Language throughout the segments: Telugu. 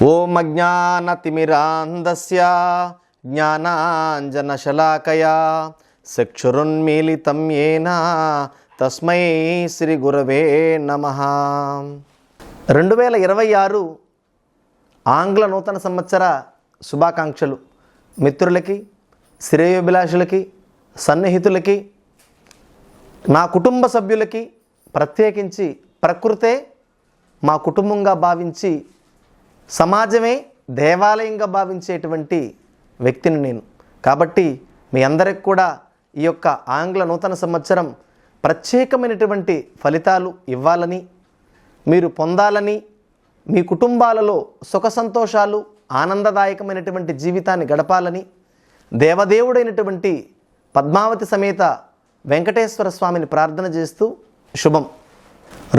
ఓం అజ్ఞానతిమిరాంధస్య జ్ఞానాంజనశలాకయా చక్షురున్మీలితం యేన తస్మై శ్రీ గురవే నమః. 2026 ఆంగ్ల నూతన సంవత్సర శుభాకాంక్షలు మిత్రులకి, శ్రేయోభిలాషులకి, సన్నిహితులకి, నా కుటుంబ సభ్యులకి, ప్రత్యేకించి ప్రకృతే మా కుటుంబంగా భావించి సమాజమే దేవాలయంగా భావించేటువంటి వ్యక్తిని నేను. కాబట్టి మీ అందరికి కూడా ఈ యొక్క ఆంగ్ల నూతన సంవత్సరం ప్రత్యేకమైనటువంటి ఫలితాలు ఇవ్వాలని, మీరు పొందాలని, మీ కుటుంబాలలో సుఖ సంతోషాలు, ఆనందదాయకమైనటువంటి జీవితాన్ని గడపాలని దేవదేవుడైనటువంటి పద్మావతి సమేత వెంకటేశ్వర స్వామిని ప్రార్థన చేస్తూ శుభం.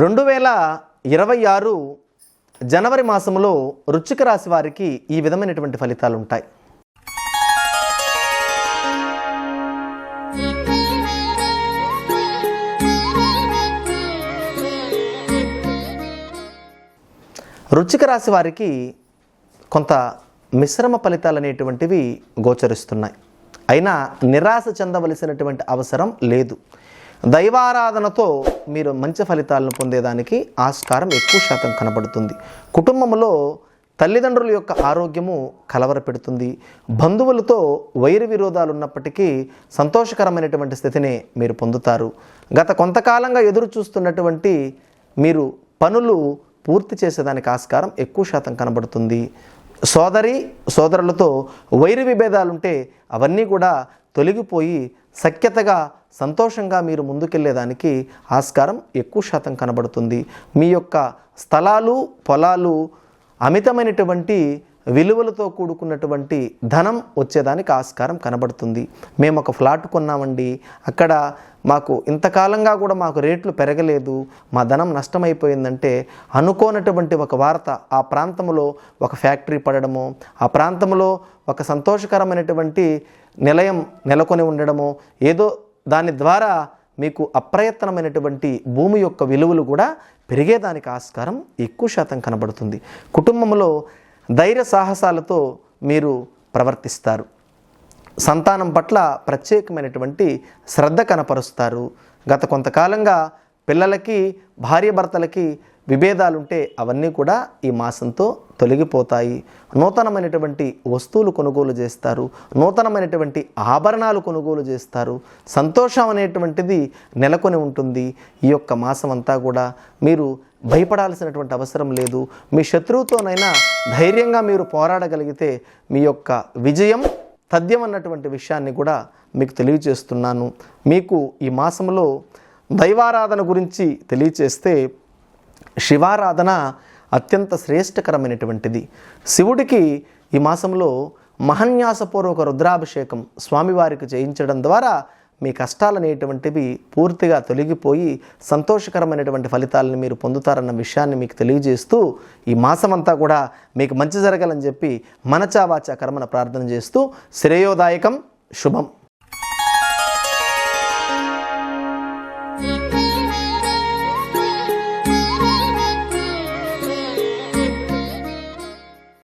2026 జనవరి మాసంలో వృశ్చిక రాశి వారికి ఈ విధమైనటువంటి ఫలితాలు ఉంటాయి. వృశ్చిక రాశి వారికి కొంత మిశ్రమ ఫలితాలు అనేటువంటివి గోచరిస్తున్నాయి. అయినా నిరాశ చెందవలసినటువంటి అవసరం లేదు. దైవారాధనతో మీరు మంచి ఫలితాలను పొందేదానికి ఆస్కారం ఎక్కువ శాతం కనబడుతుంది. కుటుంబంలో తల్లిదండ్రుల యొక్క ఆరోగ్యము కలవరపెడుతుంది. బంధువులతో వైరి విరోధాలు ఉన్నప్పటికీ సంతోషకరమైనటువంటి స్థితిని మీరు పొందుతారు. గత కొంతకాలంగా ఎదురు చూస్తున్నటువంటి మీరు పనులు పూర్తి చేసేదానికి ఆస్కారం ఎక్కువ శాతం కనబడుతుంది. సోదరులతో వైరి విభేదాలుంటే అవన్నీ కూడా తొలగిపోయి సఖ్యతగా సంతోషంగా మీరు ముందుకెళ్ళేదానికి ఆస్కారం ఎక్కువ శాతం కనబడుతుంది. మీ యొక్క స్థలాలు, పొలాలు అమితమైనటువంటి విలువలతో కూడుకున్నటువంటి ధనం వచ్చేదానికి ఆస్కారం కనబడుతుంది. మేము ఒక ఫ్లాట్ కొన్నామండి, అక్కడ మాకు ఇంతకాలంగా కూడా మాకు రేట్లు పెరగలేదు, మా ధనం నష్టమైపోయిందంటే అనుకోనటువంటి ఒక వార్త ఆ ప్రాంతంలో ఒక ఫ్యాక్టరీ పడడమో, ఆ ప్రాంతంలో ఒక సంతోషకరమైనటువంటి నిలయం నెలకొని ఉండడమో, ఏదో దాని ద్వారా మీకు అప్రయత్నమైనటువంటి భూమి యొక్క విలువలు కూడా పెరిగేదానికి ఆస్కారం ఎక్కువ శాతం కనబడుతుంది. కుటుంబంలో ధైర్య సాహసాలతో మీరు ప్రవర్తిస్తారు. సంతానం పట్ల ప్రత్యేకమైనటువంటి శ్రద్ధ కనపరుస్తారు. గత కొంతకాలంగా పిల్లలకి, భార్యాభర్తలకి విభేదాలుంటే అవన్నీ కూడా ఈ మాసంతో తొలగిపోతాయి. నూతనమైనటువంటి వస్తువులు కొనుగోలు చేస్తారు. నూతనమైనటువంటి ఆభరణాలు కొనుగోలు చేస్తారు. సంతోషం అనేటువంటిది నెలకొని ఉంటుంది. ఈ యొక్క మాసం అంతా కూడా మీరు భయపడాల్సినటువంటి అవసరం లేదు. మీ శత్రువుతోనైనా ధైర్యంగా మీరు పోరాడగలిగితే మీ యొక్క విజయం తథ్యం అన్నటువంటి విషయాన్ని కూడా మీకు తెలియజేస్తున్నాను. మీకు ఈ మాసంలో దైవారాధన గురించి తెలియచేస్తే శివారాధన అత్యంత శ్రేష్టకరమైనటువంటిది. శివుడికి ఈ మాసంలో మహన్యాసపూర్వక రుద్రాభిషేకం స్వామివారికి చేయించడం ద్వారా మీ కష్టాలు అనేటువంటివి పూర్తిగా తొలగిపోయి సంతోషకరమైనటువంటి ఫలితాలను మీరు పొందుతారన్న విషయాన్ని మీకు తెలియజేస్తూ ఈ మాసమంతా కూడా మీకు మంచి జరగాలని చెప్పి మనచా వాచా కర్మన ప్రార్థన చేస్తూ శ్రేయోదాయకం శుభం.